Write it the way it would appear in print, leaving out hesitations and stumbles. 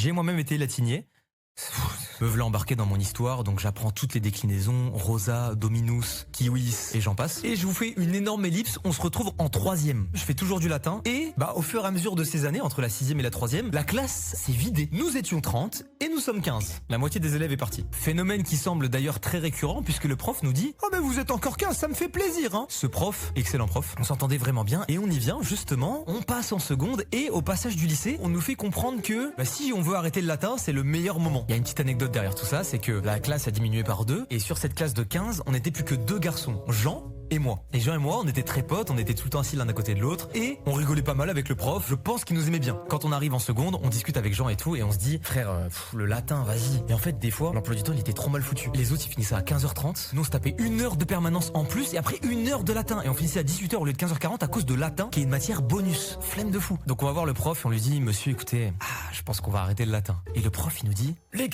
J'ai moi-même été latinier. Me voilà embarqué dans mon histoire, donc j'apprends toutes les déclinaisons, rosa, dominus, kiwis, et j'en passe. Et je vous fais une énorme ellipse, on se retrouve en 3e. Je fais toujours du latin, et au fur et à mesure de ces années, entre la 6e et la 3e, la classe s'est vidée. Nous étions 30, et nous sommes 15. La moitié des élèves est partie. Phénomène qui semble d'ailleurs très récurrent, puisque le prof nous dit « Oh mais vous êtes encore 15, ça me fait plaisir hein !» Ce prof, excellent prof, on s'entendait vraiment bien, et on y vient justement, on passe en seconde, et au passage du lycée, on nous fait comprendre que si on veut arrêter le latin, c'est le meilleur moment. Il y a une petite anecdote derrière tout ça, c'est que la classe a diminué par 2 et sur cette classe de 15, on n'était plus que 2 garçons, Jean et moi. Et Jean et moi, on était très potes, on était tout le temps assis l'un à côté de l'autre et on rigolait pas mal avec le prof, je pense qu'il nous aimait bien. Quand on arrive en seconde, on discute avec Jean et tout et on se dit frère, le latin, vas-y. Et en fait, des fois, l'emploi du temps, il était trop mal foutu. Les autres, ils finissaient à 15h30, nous on se tapait 1 heure de permanence en plus et après 1 heure de latin et on finissait à 18h au lieu de 15h40 à cause de latin qui est une matière bonus. Flemme de fou. Donc on va voir le prof et on lui dit monsieur, écoutez, je pense qu'on va arrêter le latin. Et le prof, il nous dit les